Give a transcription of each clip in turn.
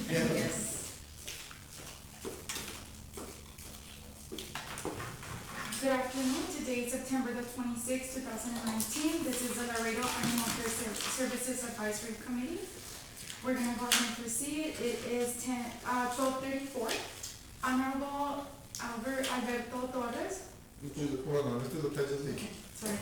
Yes. Good afternoon. Today is September the 26th, 2019. This is the Laredo Animal Care Services Advisory Committee. We're going to go ahead and proceed. It is 12:34. Honorable Alberto Torres. Hold on, let's do the pledge of allegiance. Sorry,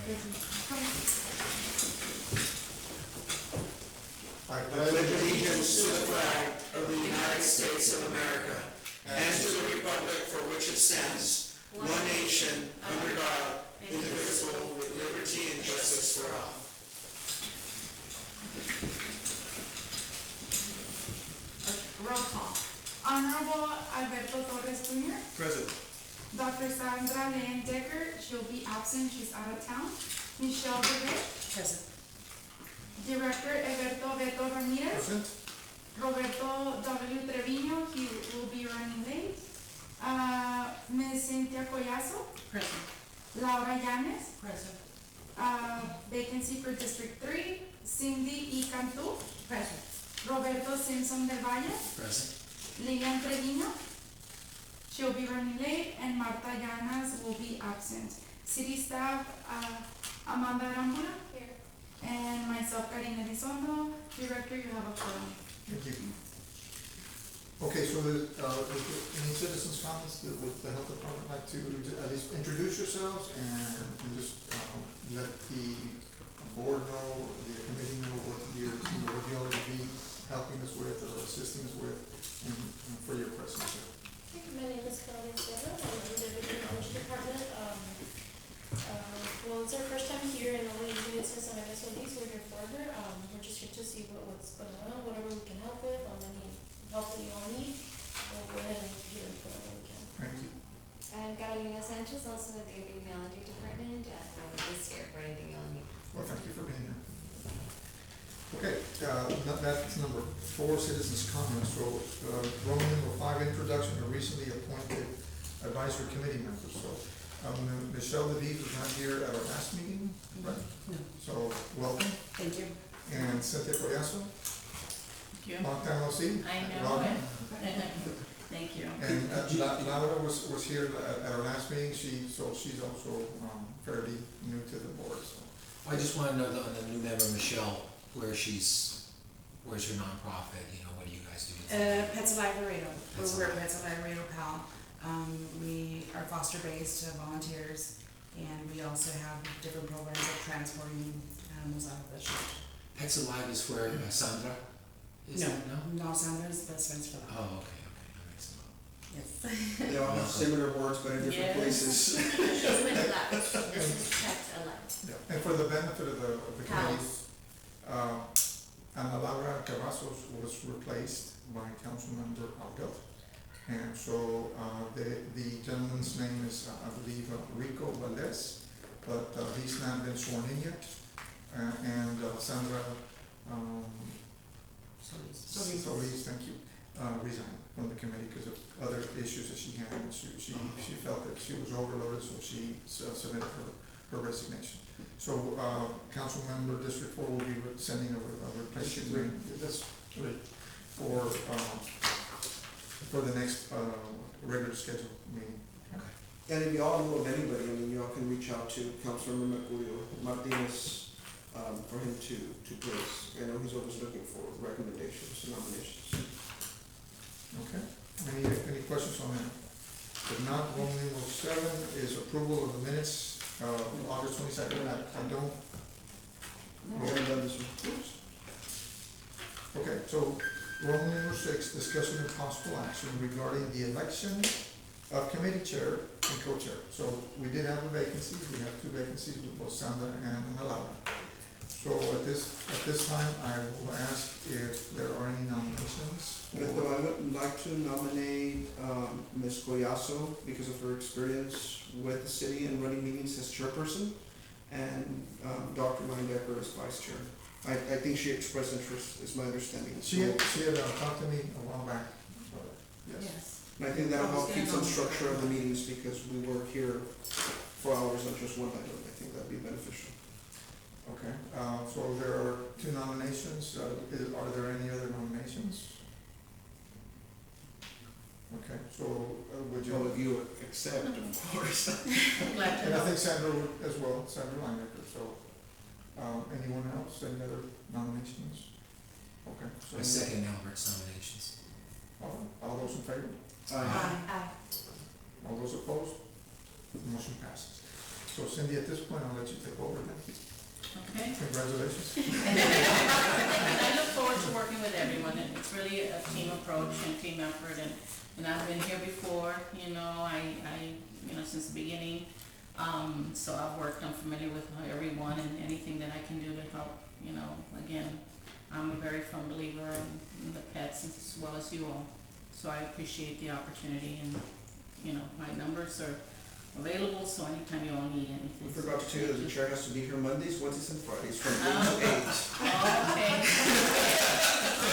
I pledge allegiance to the flag of the United States of America and to the republic for which it stands, one nation, under God, indivisible, with liberty and justice for all. Roll call. Honorable Alberto Torres Jr. Present. Dr. Sandra Lynn Decker, she'll be absent, she's out of town. Michelle Rivera. Present. Director Eberto Beto Ramirez. Present. Roberto W. Trevino, he will be running late. Ms. Cynthia Collazo. Present. Laura Yanes. Present. Vacancy for District 3, Cindy E. Cantu. Present. Roberto Simpson del Valle. Present. Lilian Trevino. She'll be running late, and Marta Llanas will be absent. City staff, Amanda Arambula. Here. And myself, Karina Elizondo. Director, you have a quorum. Thank you. Okay, so any citizens' comments that would the health department like to at least introduce yourselves and just let the board know, the committee know what you're going to be helping us with or assisting us with and for your questions. My name is Claudia Sierra. I'm in the Division Knowledge Department. Well, it's our first time here and only doing it since I'm so we're here forever. We're just here to see what's going on, whatever we can help with, any help that you all need. We'll go ahead and here for whatever we can. Thank you. I'm Carolina Sanchez, also with the Epidemiology Department, and I'm just here for anything you'll need. Well, thank you for being here. Okay, that's number 4, citizens' comments. So, Roman number 5, introduction of recently appointed advisory committee members. So, Michelle Levy was not here at our last meeting, right? No. So, welcome. Thank you. And Cynthia Collazo, Thank you. long time no see. I know Welcome. it. Thank you. And Laura was here at our last meeting. She's also fairly new to the board. So, I just want to know on the new member, Michelle, where's your nonprofit, what do you guys do? Pets Alive Laredo. Pets We're Alive. Pets Alive Laredo PAL. We are foster-based volunteers, and we also have different programs of transporting animals out of the shelter. Pets Alive is where Sandra is? No, No? no, Sandra's best friends for that. Oh, okay, that makes sense. Yes. They all have similar words, but in different Yes. places. She's with Alive. This is Pets Alive. yeah. And for the benefit of the committee, Ana Laura Cavazos was replaced by Councilmember Algelt. And so the gentleman's name is, I believe, Rico Valdez, but he's not been sworn in yet. And Sandra Solis, thank you, resigned from the committee because of other issues that she had. And she felt that she was overloaded, so she submitted her resignation. So Councilmember District 4 will be sending a replacement. That's great. For the next regular scheduled meeting. Okay. And if y'all know of anybody, y'all can reach out to Councilmember Mercurio Martinez for him to place. I know he's always looking for recommendations and nominations. Okay. Any questions on that? If not, Roman numeral 7 is approval of the minutes of August 22nd. I don't. We haven't done this one. Okay, so Roman numeral 6, discussion and possible action regarding the election of committee chair and co-chair. So we did have a vacancy. We have 2 vacancies with both Sandra and Laura. So at this time, I will ask if there are any nominations. I would like to nominate Ms. Collazo because of her experience with the city and running meetings as chairperson, and Dr. Decker as vice chair. I think she expressed interest, is my understanding. She had talked to me a while back. Yes. And I think that'll help keep some structure of the meetings because we work here for hours on just one item. I think that'd be beneficial. Okay, so there are 2 nominations. Are there any other nominations? so would All you, of you accept, of course. Glad to and I know. think Sandra would as well, Sandra Linebacker, so, anyone else, any other nominations? Okay, so. I second Albert's nominations. All those in favor? Aye. All those opposed? Motion passes. So Cindy, at this point, I'll let you take over then. Okay. Congratulations. And I look forward to working with everyone, and it's really a team approach and team effort, and I've been here before, you know, I since the beginning. So I've worked, I'm familiar with everyone and anything that I can do to help, you know, again, I'm a very firm believer in the pets as well as you all. So I appreciate the opportunity, and, you know, my numbers are available, so anytime you all need anything. We forgot to tell you that the chair has to be here Mondays, Wednesdays, and Fridays from 8 to 8. Okay. All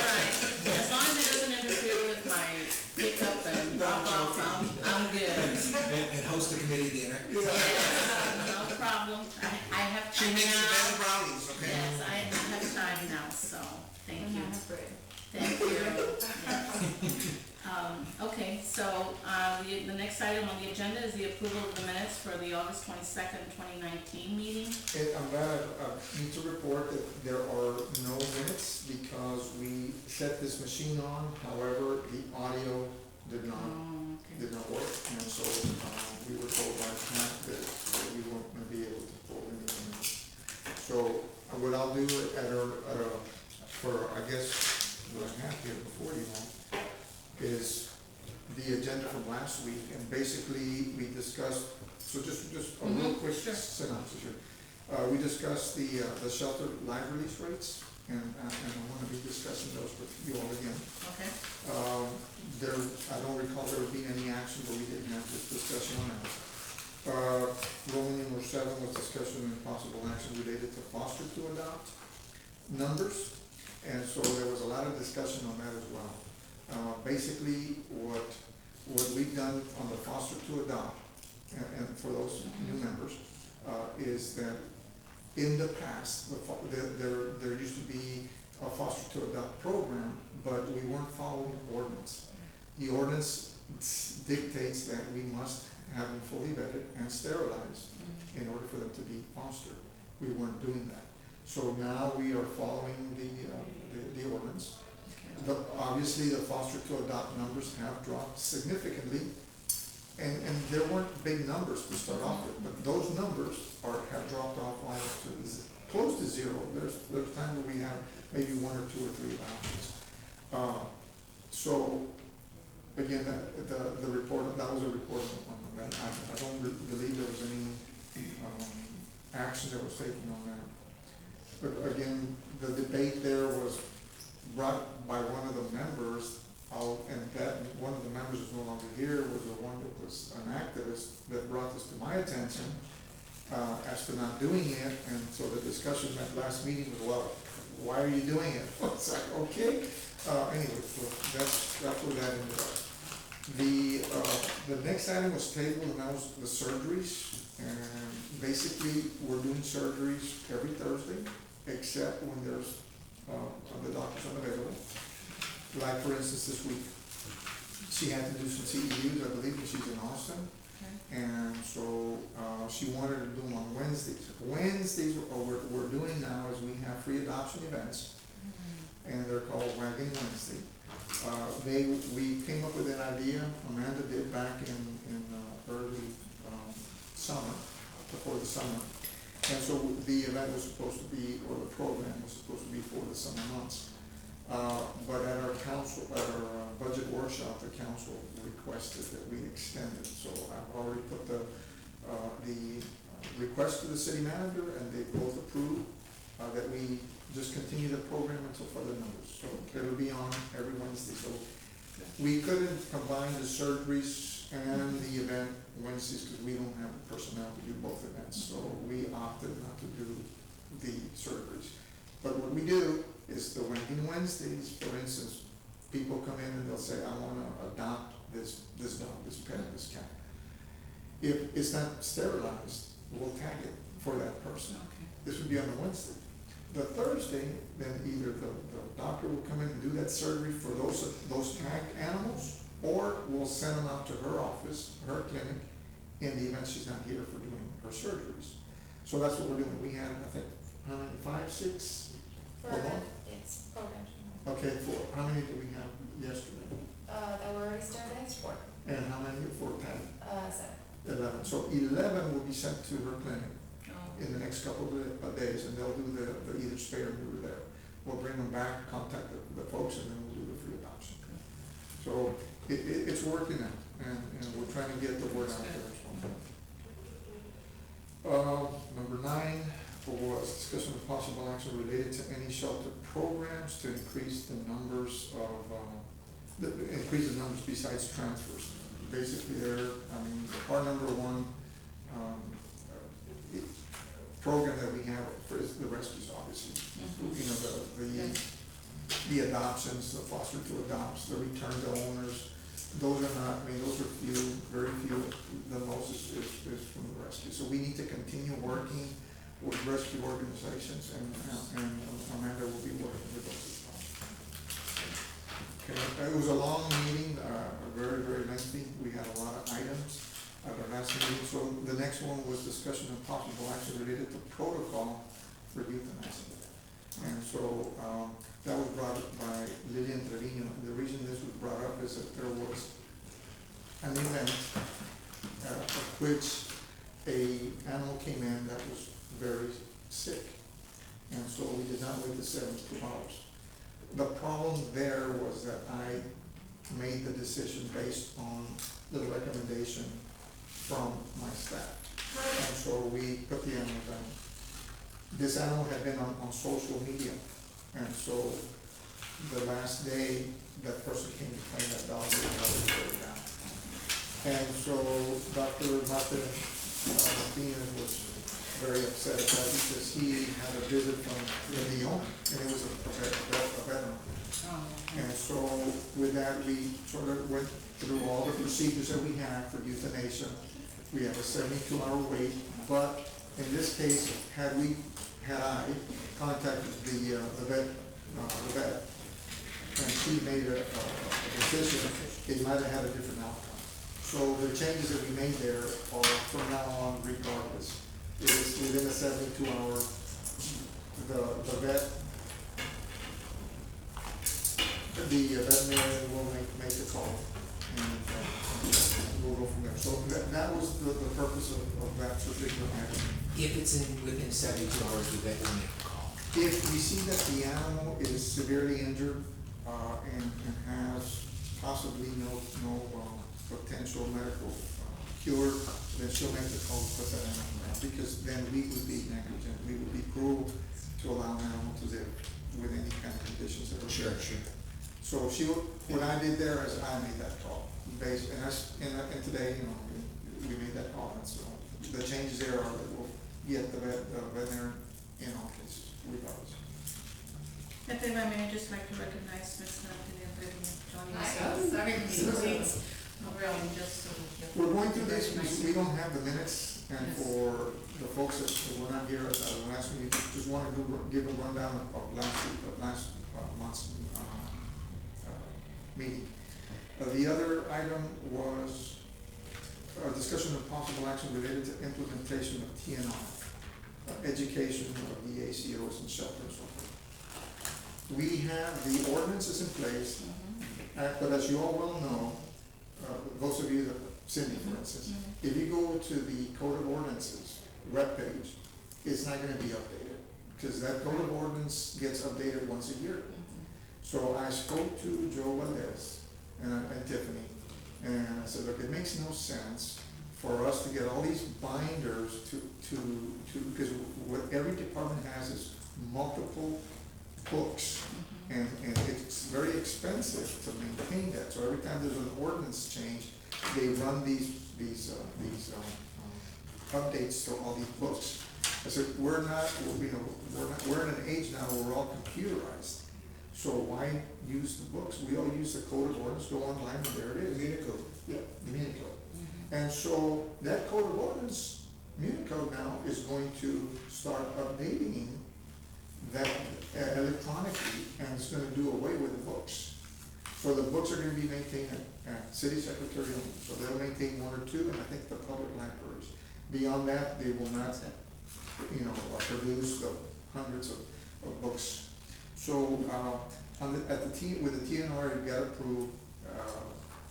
right. As long as it doesn't interfere with my pickup and drop off, I'm good. And host a committee dinner. Yes, no problem. I have She time makes the now. best brownies, okay? Yes, I have time now, so thank you. Banana bread. Thank you. Yes. Okay, so, the next item on the agenda is the approval of the minutes for the August 22nd, 2019 meeting. And I'm glad I need to report that there are no minutes because we set this machine on, however, the audio did not work, and so, we were told by Matt that we weren't gonna be able to pull any minutes. So, what I'll do for, I guess, what I have here before you all, is the agenda from last week, and basically, we discussed, so just a real quick Sure. synopsis here. We discussed the shelter line release rates, and I wanna be discussing those with you all again. Okay. I don't recall there being any action, but we didn't have this discussion on that. Roman number 7 was discussion and possible action related to foster to adopt numbers, and so there was a lot of discussion on that as well. Basically, what we've done on the foster to adopt, and for those new members, is that in the past, there used to be a foster to adopt program, but we weren't following the ordinance. The ordinance dictates that we must have them fully vetted and sterilized in order for them to be fostered. We weren't doing that. So now we are following the ordinance. Obviously, the foster to adopt numbers have dropped significantly, and there weren't big numbers to start off with, but those numbers have dropped off almost to close to zero. There's times where we have maybe 1 or 2 or 3 adoptions. So, again, the report, that was a report on that. I don't believe there was any action that was taken on that. But again, the debate there was brought by one of the members out, and that one of the members is no longer here, was the one that was an activist that brought this to my attention as to not doing it, and so the discussion at last meeting was, well, why are you doing it? It's like, okay, anyway, so that's where that ended up. The next item was tabled, and that was the surgeries, and basically, we're doing surgeries every Thursday, except when there's the doctor's unavailable. Like, for instance, this week, she had to do some CEUs, I believe, because she's in Austin. And so, she wanted to do them on Wednesdays. Wednesdays, we're doing now is we have free adoption events, and they're called Wagon Wednesday. We came up with an idea, Amanda did back in early summer, before the summer. And so the event was supposed to be, or the program was supposed to be for the summer months. But at our budget workshop, the council requested that we extend it. So I've already put the request to the city manager, and they both approved that we just continue the program until further notice. So it'll be on every Wednesday. So we couldn't combine the surgeries and the event Wednesdays because we don't have the personnel to do both events. So we opted not to do the surgeries. But what we do is the Wednesdays, for instance, people come in and they'll say, I want to adopt this dog, this pet, this cat. If it's not sterilized, we'll tag it for that person. Okay. This would be on a Wednesday. The Thursday, then either the doctor will come in and do that surgery for those tagged animals, or we'll send them out to her office, her clinic, in the event she's not here for doing her surgeries. So that's what we're doing. We had, I think, how many, 5, 6? For Or more? it's programmed. Okay, 4. How many did we have yesterday? That were already started, I think, 4. And how many for Patty? 7. 11. So 11 will be sent to her clinic Oh. in the next couple of days, and they'll do the either spay or neuter there. We'll bring them back, contact the folks, and then we'll do the free adoption. So it's working out, and we're trying to get the word out there as well. Number 9 was discussion of possible action related to any shelter programs to increase the numbers of, increase the numbers besides transfers. Basically, our number 1, program that we have is the rescues, obviously. You know, the adoptions, the foster to adopts, the return to owners, those are not, those are few, very few. The most is from the rescue. So we need to continue working with rescue organizations, and Amanda will be working with those as well. Okay, it was a long meeting, very, very lengthy. We had a lot of items at our last meeting. So the next one was discussion of possible action related to protocol for euthanasia. And so, that was brought up by Lillian Trevino. The reason this was brought up is that there was an event, of which a animal came in that was very sick. And so we did not wait the 72 hours. The problem there was that I made the decision based on the recommendation from my staff. And so we put the animal down. This animal had been on social media, and so the last day that person came to claim that dog, was very down. And so Dr. Martinez was very upset at that because he had a visit from the owner, and it was a veteran. And so with that, we sort of went through all the procedures that we have for euthanasia. We have a 72-hour wait, but in this case, had I contacted the vet, and she made a decision, it might have had a different outcome. So the changes that we made there are from now on regardless. It is within a 72-hour, the veterinarian will make a call, and we'll go from there. So that was the purpose of that particular item. If it's within 72 hours, the vet will make a call. If we see that the animal is severely injured, and has possibly no potential medical cure, then she'll make the call to put that animal down, because then we would be negligent, we would be cruel to allow an animal to live with any kind of conditions that are. Sure. So what I did there is I made that call, and today, we made that call, and so the changes there are that we'll get the veterinarian in all cases, regardless. At the moment, I'd just like to recognize Ms. Natalie and joining us. Sorry. Really, just. We're going through this because we don't have the minutes, and for the folks that were not here at the last meeting, just want to give a rundown of last month's meeting. The other item was a discussion of possible action related to implementation of TNR, education of the ACOs and shelters and so forth. We have the ordinances in place, but as you all well know, those of you that, Cindy, for instance, if you go to the Code of Ordinances webpage, it's not gonna be updated, because that Code of Ordinance gets updated once a year. So I spoke to Joe Valdez and Tiffany, and I said, look, it makes no sense for us to get all these binders because what every department has is multiple books, and it's very expensive to maintain that. So every time there's an ordinance change, they run these updates to all these books. I said, we're in an age now where we're all computerized. So why use the books? We all use the Code of Ordinance, go online, and there it is. Municode. Yeah, the Municode. And so that Code of Ordinance, Municode now is going to start updating that electronically, and it's gonna do away with the books. So the books are gonna be maintained at city secretary only, so they'll maintain one or two, and I think the public libraries. Beyond that, they will not, produce the hundreds of books. So, with the TNR, it got approved,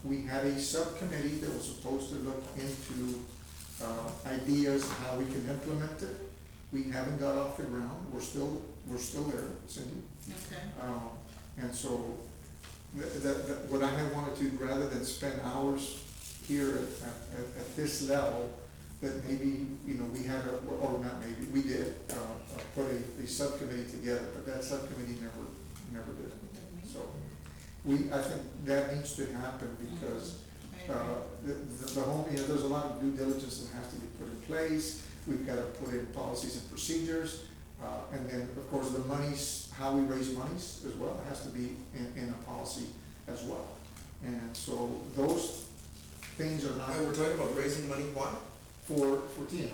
we had a subcommittee that was supposed to look into, ideas of how we can implement it. We haven't got off the ground, we're still there, Cindy. Okay. And so, what I had wanted to, rather than spend hours here at this level, that maybe, we had or not maybe, we did, put a subcommittee together, but that subcommittee never did anything. So, I think that needs to happen because, the whole, there's a lot of due diligence that has to be put in place. We've got to put in policies and procedures, and then, of course, the monies, how we raise monies as well, has to be in a policy as well. And so those things are not We're talking about raising money, why? for TNR.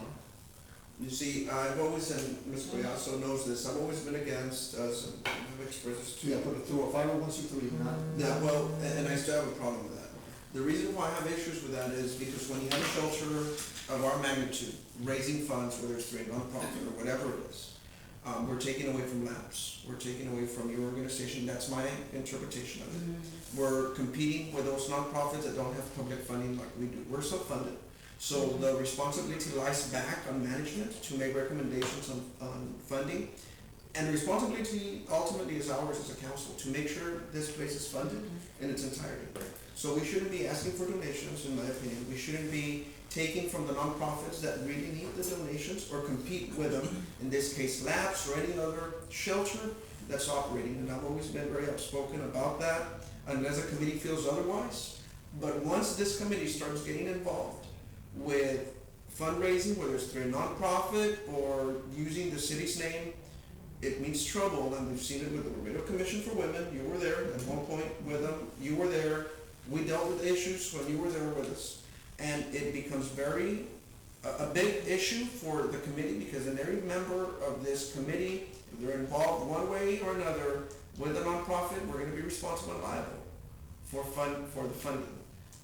You see, I've always, and Ms. Collazo knows this, I've always been against, some I've expressed this to Yeah, you. put it through a 501c3, not. Yeah, well, and I still have a problem with that. The reason why I have issues with that is because when you have a shelter of our magnitude, raising funds, whether it's through a nonprofit or whatever it is, we're taking away from labs, we're taking away from your organization, that's my interpretation of it. We're competing with those nonprofits that don't have public funding like we do, we're self-funded. So the responsibility lies back on management to make recommendations on funding. And the responsibility ultimately is ours as a council to make sure this place is funded in its entirety. So we shouldn't be asking for donations, in my opinion. We shouldn't be taking from the nonprofits that really need the donations or compete with them, in this case labs or any other shelter that's operating. And I've always been very outspoken about that, unless a committee feels otherwise. But once this committee starts getting involved with fundraising, whether it's through a nonprofit or using the city's name, it means trouble, and we've seen it with the Laredo Commission for Women. You were there at one point with them, you were there, we dealt with issues when you were there with us. And it becomes a big issue for the committee, because in every member of this committee, if they're involved one way or another with a nonprofit, we're gonna be responsible and liable for the funding.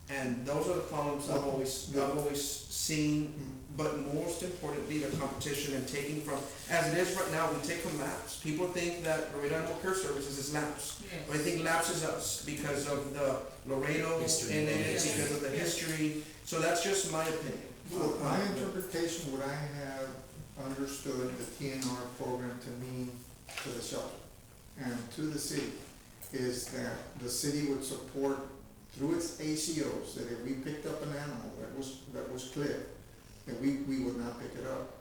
And those are the problems I've always seen, but most importantly, the competition and taking from, as it is right now, we take from labs. People think that Laredo Animal Care Services is labs. But I think labs is us because of the Laredo History. in it, because of the history. So that's just my opinion. Well, my interpretation, what I have understood the TNR program to mean to the shelter and to the city is that the city would support through its ACOs, that if we picked up an animal that was clear, that we would not pick it up.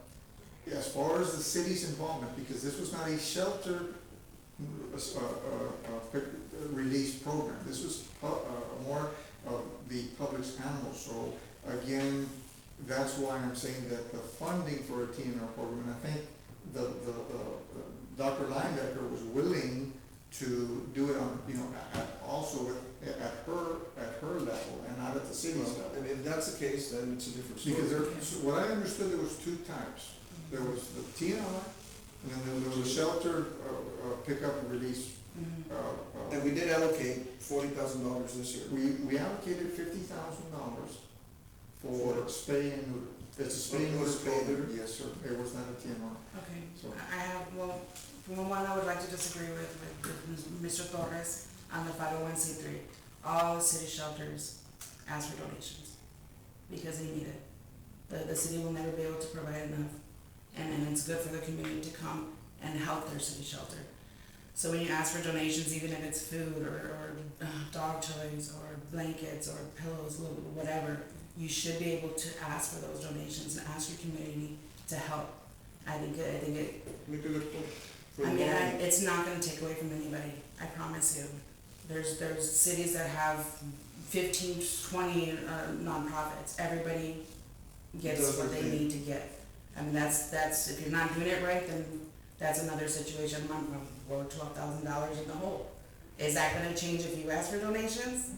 As far as the city's involvement, because this was not a shelter release program, this was more of the public's animals. So again, that's why I'm saying that the funding for a TNR program, and I think the Dr. Linebacker was willing to do it on, also at her level and not at the city's level. And if that's the case, then it's a different story. Because what I understood, there was two types. There was the TNR, and then there was a shelter pickup and release. And we did allocate $40,000 this year. We allocated $50,000 for spay and neuter. It's a spay and neuter program. Yes, sir. It was not a TNR. Okay, So- I have, well, for one, I would like to disagree with Mr. Torres on the 501c3. All city shelters ask for donations because they need it. The city will never be able to provide enough, and it's good for the community to come and help their city shelter. So when you ask for donations, even if it's food or dog toys or blankets or pillows, whatever, you should be able to ask for those donations and ask your community to help. I think it. Make a good point. For I the mean, long run. it's not gonna take away from anybody, I promise you. There's cities that have 15, 20 nonprofits, everybody gets Does what their they thing. need to get. I mean, that's, if you're not doing it right, then that's another situation, we're $12,000 in the hole. Is that gonna change if you ask for donations?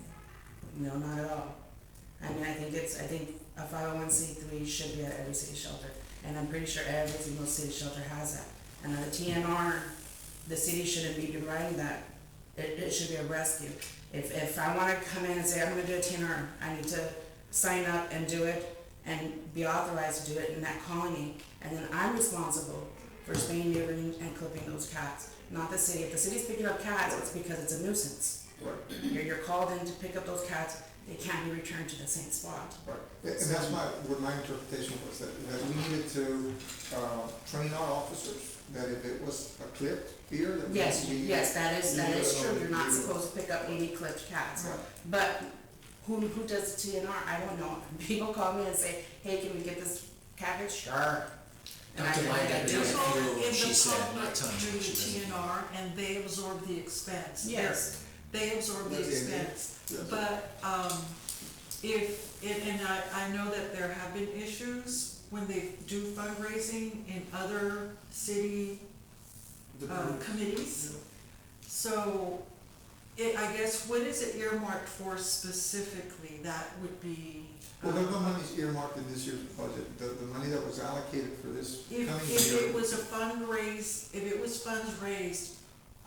No, not at all. I mean, I think a 501c3 should be at every city shelter, and I'm pretty sure every single city shelter has that. And the TNR, the city shouldn't be providing that. It should be a rescue. If I wanna come in and say, I'm gonna do a TNR, I need to sign up and do it and be authorized to do it in that colony, and then I'm responsible for spaying, neutering, and clipping those cats, not the city. If the city's picking up cats, it's because it's a nuisance. You're called in to pick up those cats, they can't be returned to the same spot. Right, and that's what my interpretation was, that we needed to, train our officers, that if it was a clipped ear, that we. Yes, that is true, you're not supposed to pick up any clipped cats. Right. But who does the TNR? I don't know. People call me and say, hey, can we get this package? Sure. And Dr. Linebecker did a Just all in few, she the said, public not telling do you the she doesn't. TNR and they absorb the expense. Yes. They absorb the That's the idea. expense. Yes. But, and I know that there have been issues when they do fundraising in other city committees. So, I guess, what is it earmarked for specifically? That would be. Well, the money's earmarked in this year's budget, the money that was allocated for this coming year. If it was if it was funds raised,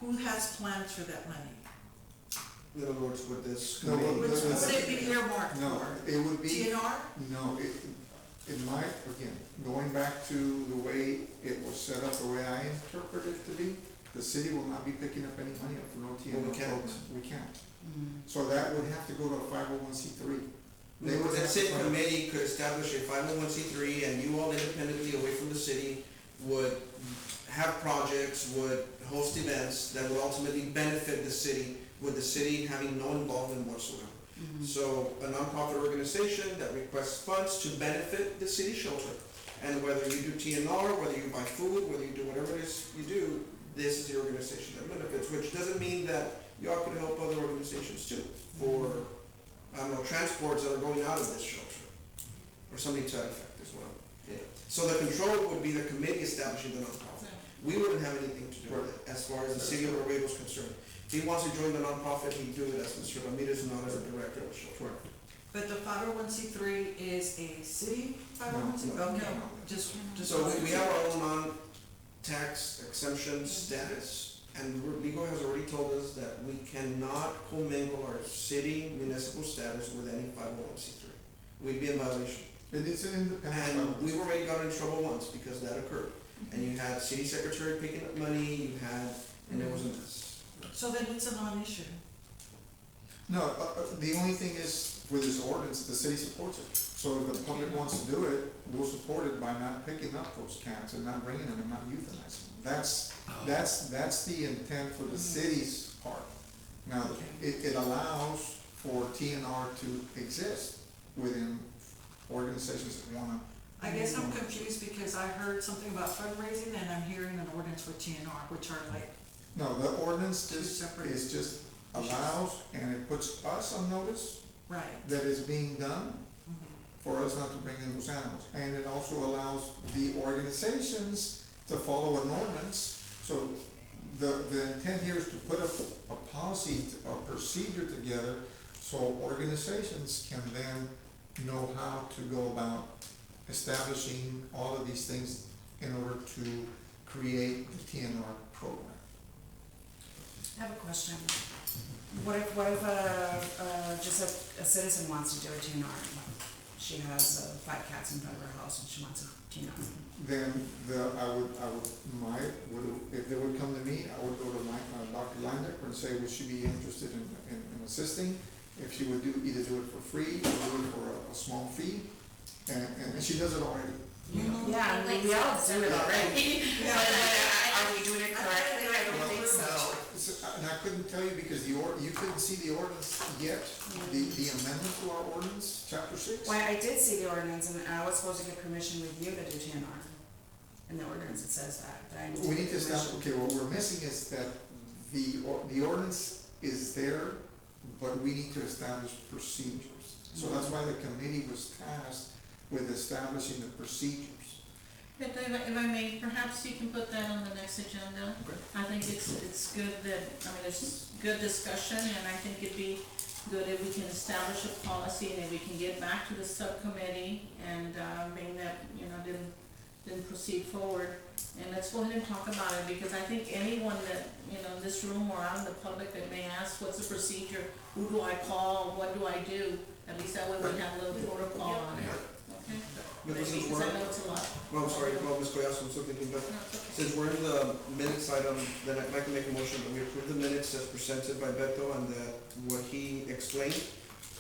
who has plans for that money? In other words, with this No, committee. but- What would it be earmarked for? No, it would be. TNR? No, in my, again, going back to the way it was set up, the way I interpret it to be, the city will not be picking up any money up for no TNR Well, we can't. programs. We can't. So that would have to go to a 501c3. They would The have to city fund- committee could establish a 501c3, and you all independently away from the city would have projects, would host events that would ultimately benefit the city, with the city having no involvement whatsoever. So a nonprofit organization that requests funds to benefit the city shelter, and whether you do TNR, whether you buy food, whether you do whatever it is you do, this is the organization that benefits, which doesn't mean that y'all could help other organizations too, for, I don't know, transports that are going out of this shelter, or something to that effect as well. Yeah. So the control would be the committee establishing the nonprofit. We wouldn't have anything to do with it, as far as the city of Laredo is concerned. If he wants to join the nonprofit, he'd do it as Mr. Ramirez, not as a director of the shelter. But the 501c3 is a city 501c3? No, no, Okay, no. just. So we have our own non-tax exemption status, and legal has already told us that we cannot commingle our city municipal status with any 501c3. We'd be in violation. It is an independent. And we've already gotten in trouble once because that occurred. And you had city secretary picking up money, you had, and it was a mess. So then it's a non-issue. No, the only thing is, with this ordinance, the city supports it. So if the public wants to do it, we'll support it by not picking up those cats and not bringing them and not euthanizing them. That's the intent for the city's part. Now, it allows for TNR to exist within organizations that wanna. I guess I'm confused because I heard something about fundraising and I'm hearing an ordinance for TNR, which are like, No, the ordinance Two separate just allows, and it puts us on notice right. that it's being done Mhm. for us not to bring in those animals. And it also allows the organizations to follow an ordinance. So the intent here is to put a policy, a procedure together, so organizations can then know how to go about establishing all of these things in order to create the TNR program. I have a question. What if, just a citizen wants to do a TNR? She has 5 cats in front of her house and she wants a TNR. Then if they would come to me, I would go to Dr. Linebecker and say, would she be interested in assisting? If she would either do it for free or do it for a small fee, and she does it already. Yeah, I mean, we all do it already. Yeah. But are we doing it correctly? I don't think so. And I couldn't tell you because you couldn't see the ordinance yet, the amendment to our ordinance, chapter 6. Well, I did see the ordinance and I was supposed to get permission with you to do TNR. In the ordinance, it says that I need to We get need to establish, permission. okay, what we're missing is that the ordinance is there, but we need to establish procedures. So that's why the committee was tasked with establishing the procedures. If I may, perhaps you can put that on the next agenda. I think it's good that, there's good discussion, and I think it'd be good if we can establish a policy, and if we can get back to the subcommittee, and being that, then proceed forward. And let's go ahead and talk about it, because I think anyone that, you know, in this room or out in the public that may ask, what's the procedure? Who do I call? What do I do? At least that way we have a little protocol on it, okay? Because Because I know it's a lot. well, I'm sorry, well, Ms. Collazo, something came back. No, it's okay. Since we're in the minutes item, then I'd like to make a motion that we approve the minutes as presented by Beto, and that what he explained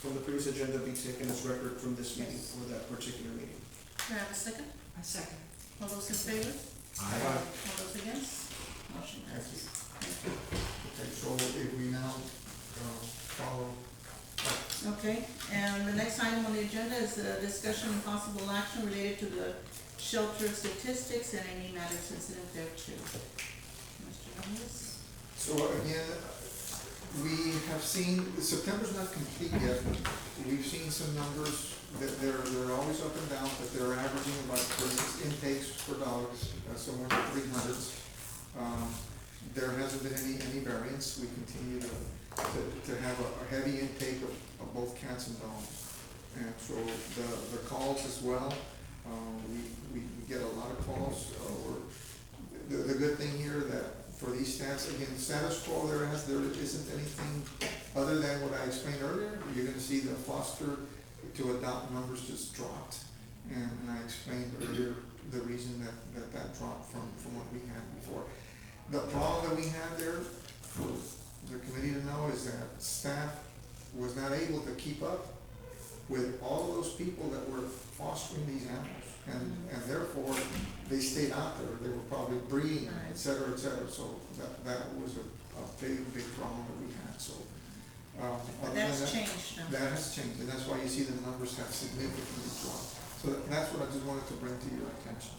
from the previous agenda be taken as record from this meeting for that particular meeting. Can I have a second? A second. All those in favor? Aye. All those against? Motion passes. Thank you. Okay, so if we now, follow, Okay, and the next item on the agenda is a discussion and possible action related to the shelter statistics and any matters sensitive thereto. Mr. Gomez? so again, we have seen, September's not complete yet, but we've seen some numbers that they're always up and down, but they're averaging about, for instance, intakes per dogs, somewhere in the 300s. There hasn't been any variance. We continue to have a heavy intake of both cats and dogs. And so the calls as well, we get a lot of calls. The good thing here that for these stats, again, status quo there isn't anything other than what I explained earlier. You're gonna see the foster to adopt numbers just dropped. And I explained earlier the reason that dropped from what we had before. The problem that we had there, for the committee to know, is that staff was not able to keep up with all of those people that were fostering these animals. And therefore, they stayed out there, they were probably breeding, et cetera, so that was a big problem that we had, so. But other than that's that- changed now. That has changed, and that's why you see the numbers have significantly dropped. So that's what I just wanted to bring to your attention.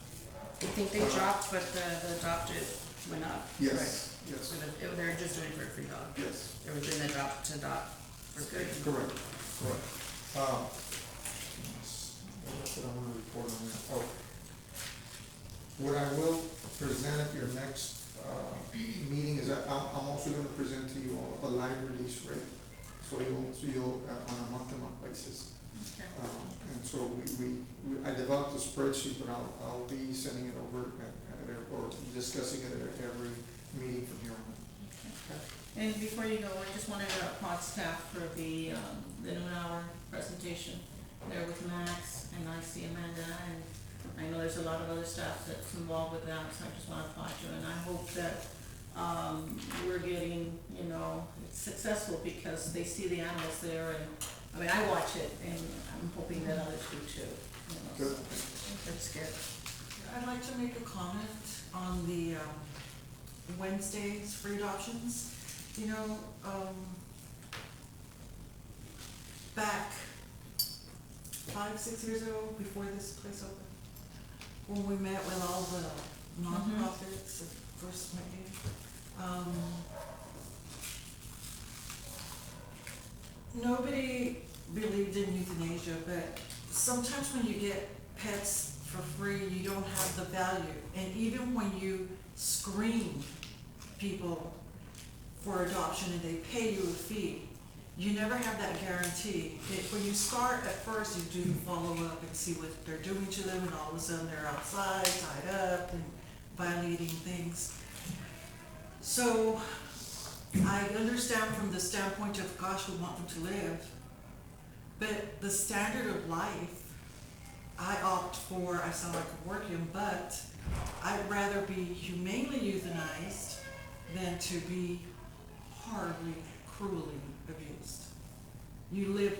I think they dropped, but the adopted went up. Yes, yes, Right. So they're just doing it for a free dog. yes. They were doing the adopt to adopt for free. Correct, correct. That's what I want to report on that. Oh. What I will present at your next, meeting is that I'm also gonna present to you all a live release rate. So you'll, on a month-to-month basis. Okay. And so I developed a spreadsheet, but I'll be sending it over or discussing it at every meeting from here on. And before you go, I just wanted to applaud staff for the noon hour presentation there with Max, and I see Amanda, and I know there's a lot of other staff that's involved with that, so I just wanna applaud you, and I hope that, we're getting, you know, it's successful because they see the animals there, and, I mean, I watch it, and I'm hoping that others do too, you know, so, Good. that's good. I'd like to make a comment on the Wednesdays free adoptions. You know, back 5-6 years ago, before this place opened, when we met with all the nonprofits that first met you, nobody believed in euthanasia, but sometimes when you get pets for free, you don't have the value. And even when you screen people for adoption and they pay you a fee, you never have that guarantee. When you start at first, you do follow up and see what they're doing to them, and all of a sudden they're outside, tied up, and violating things. So I understand from the standpoint of, gosh, we want them to live, but the standard of life, I opt for, I sound like a working, but I'd rather be humanely euthanized than to be horribly, cruelly abused. You live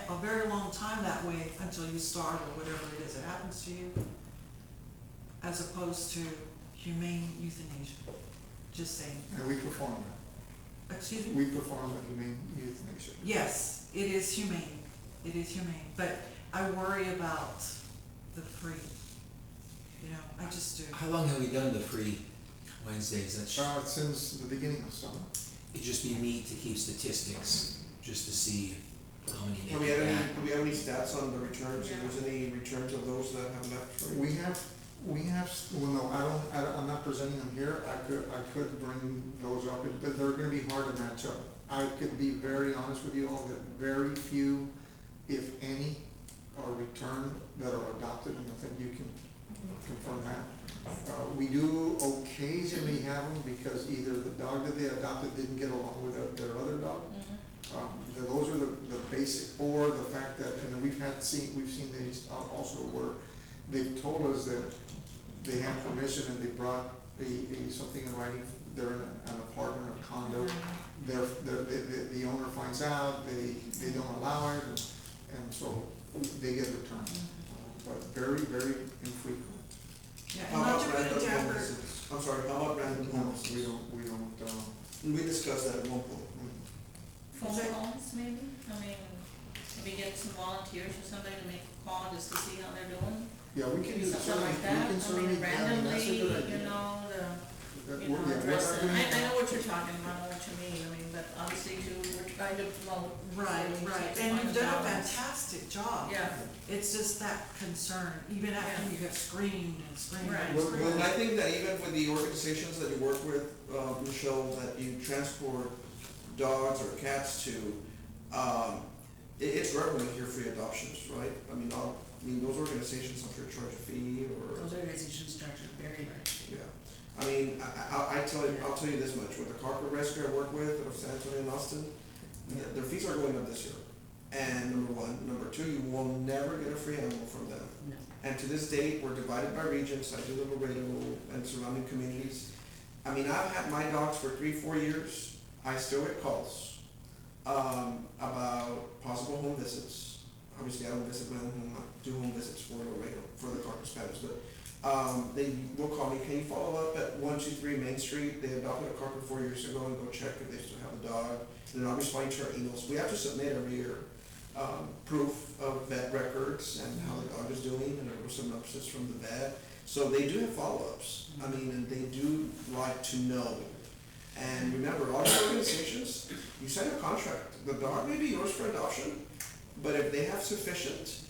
a very long time that way until you starve or whatever it is that happens to you, as opposed to humane euthanasia. Just saying. And we perform that. Excuse me? We perform the humane euthanasia. Yes, it is humane. It is humane. But I worry about the free. You know, I just do. How long have we done the free Wednesdays? That's, Since the beginning of summer. it'd just be neat to keep statistics, just to see how many Do they get back. we have any stats on the returns, if there's any returns of those that have left? We have, well, no, I'm not presenting them here. I could bring those up, but they're gonna be hard to match up. I could be very honest with you all that very few, if any, are returned that are adopted, and I think you can confirm that. We do occasionally have them because either the dog that they adopted didn't get along with their other dog. Those are the basic, or the fact that, and we've seen these also where they've told us that they have permission and they brought something in writing, they're in an apartment or condo. The owner finds out, they don't allow it, and so they get returned. But very, very infrequent. Yeah, and How not about to put it random down, homelessness? I'm sorry, how about random No, homelessness? we don't, We discussed that at one point. Phone calls maybe, I mean, maybe get some volunteers or somebody to make a call just to see how they're doing. yeah, we can do Something certainly, like we that, can I certainly, mean, I mean, that's a randomly, good idea. you know, That you know, we're- yeah, we're address not it. doing I that. know what you're talking about, I know what you mean, I mean, but obviously too, we're trying to promote. right, so we right, need to and find you've done a balance. fantastic job. Yeah, It's just that concern, even after Yeah. you get screened and screened Right. and Well, screened. I think that even with the organizations that you work with, Michelle, that you transport dogs or cats to, it's rare when you hear free adoptions, right? I mean, those organizations, I'm sure charge a fee or. Those organizations charge a very large fee. Yeah, I mean, I'll tell you this much, with the Carper Rescue I work with, out of San Antonio and Austin, their fees are going up this year. And number one, number two, you will never get a free animal from them. No. And to this date, we're divided by regions, I do the Laredo and surrounding communities. I mean, I've had my dogs for 3-4 years, I still get calls, about possible home visits. Obviously, I don't visit my own home, I do home visits for Laredo, for the Carper Spaniels, but they will call me, can you follow up at 123 Main Street? They adopted a Carper 4 years ago, and go check if they still have a dog. They're not responding to our emails. We have to submit every year proof of vet records and how the dog is doing, and a synopsis from the vet. So they do have follow-ups. I mean, and they do like to know. And remember, all the organizations, you sign a contract. The dog may be yours for adoption, but if they have sufficient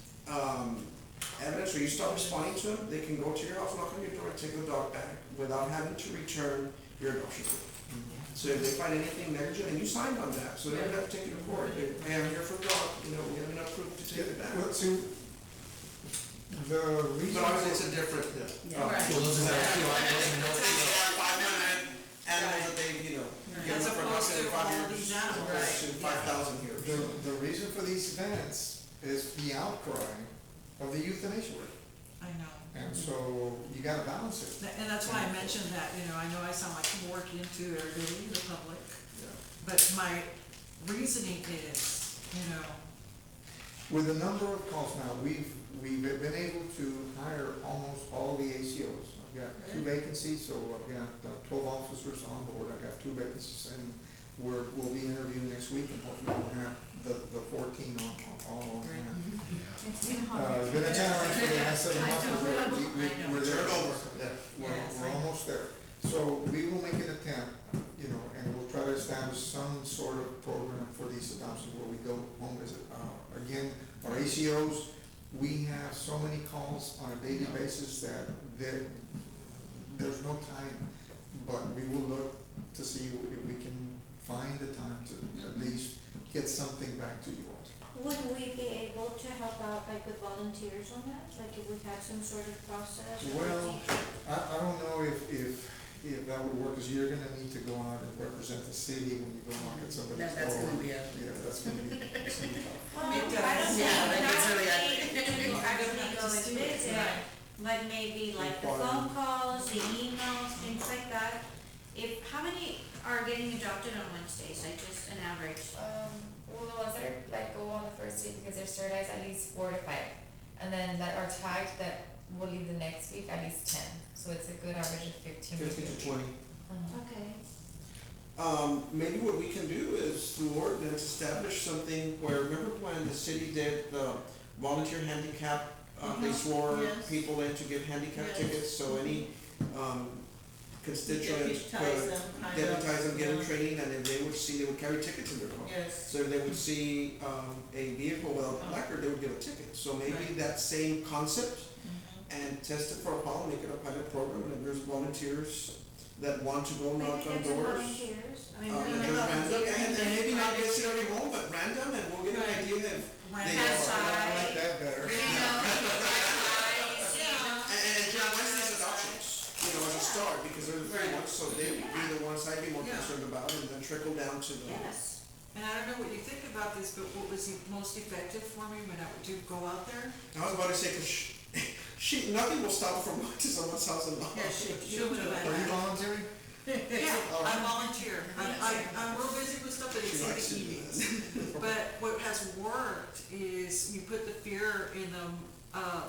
evidence, or you stop responding to them, they can go to your house, knock on your door, and take the dog back without having to return your adoption fee. So if they find anything negligent, and you signed on that, so they don't have to take it to court. Hey, I'm here for the dog, you know, we have enough proof to take it back. Well, see, the reason. But obviously, it's a different, Yeah. Right. So those are the, animals that they, you know, get As them for opposed to adoption in 5 all years, these animals. opposed to 5,000 here. The reason for these events is the outcry of the euthanasia rate. I know. And so you gotta balance it. And that's why I mentioned that, you know, I know I sound like I'm working to everybody, the public, Yeah. but my reasoning is, you know, With the number of calls now, we've been able to hire almost all the ACOs. I've got 2 vacancies, so I've got 12 officers on board. I've got 2 vacancies, and we'll be interviewing next week, and hopefully we'll have the 14 all on hand. It's been It's hard. been a challenge for the last 7 months, but we're there. Yes, We're almost there. So we will make an attempt, you know, and we'll try to establish some sort of program for these adoptions where we go home visit. Again, our ACOs, we have so many calls on a daily basis that there's no time, but we will look to see if we can find the time to at least get something back to you all. Would we be able to help out like with volunteers on that? Like if we had some sort of process? or Well, I don't know if that would work, because you're gonna need to go out and represent the city when you go out and get somebody's dog. That's gonna be a. Yeah, that's gonna be, it's gonna be tough. Well, It I don't does. think Yeah, like it's that really we need to actually go and visit, Right. but maybe like the phone calls, the emails, things like that. How many are getting adopted on Wednesdays, like just an average? Well, the ones that are, like, go on the first day because they're sterilized, at least 4 to 5. And then that are tagged that will leave the next week, at least 10. So it's a good average of 15. 15 to 20. Okay. Maybe what we can do is through ordinance establish something where, remember when the city did the volunteer handicap, they swore Yes. people in to give handicap Yes. tickets, so any, constituents Deputize could them, kind of, deputize them, get them yeah. training, and if they would see, they would carry tickets in their car. Yes, So if they would see, a vehicle without a placard, they would give a ticket. So maybe Right. that same concept, mhm. and test it for a pilot, make it a pilot program, and if there's volunteers that want to go knock Maybe on get some doors. volunteers. I mean, And we just have random, volunteers. and maybe not get every home, but random, and we'll get an idea if they random. are. I like that better. You know, like, you know. And because they're the Right. ones, so they'd be the ones I'd be more Yeah. concerned about, and then trickle down to the. Yes. And I don't know what you think about this, but what was most effective for me when I would go out there? I was about to say, cause she, nothing will stop her from going to someone's house and not. Yeah, she'll do Are you that. volunteering? Yeah, I volunteer. I'm real busy with stuff, but She it's in likes to the do evenings. this. But what has worked is you put the fear in them,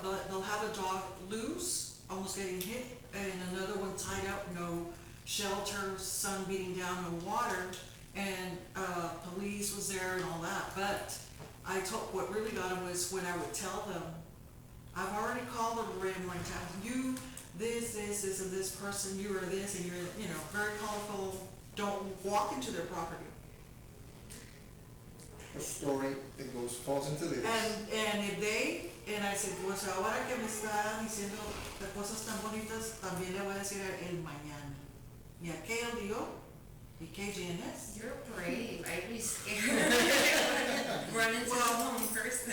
they'll have a dog loose, almost getting hit, and another one tied up, no shelter, sun beating down, no water, and, police was there and all that, but what really got them was when I would tell them, I've already called the Laredo one time, you, this, and this person, you are this, and you're, very colorful, don't walk into their property. A story that falls into this. And I said, pues ahora que me está diciendo las cosas tan bonitas, también le voy a decir el mañana. Y aquel dijo, ¿y qué vienes? You're brave, I'd be scared. Run into the Well, wrong person.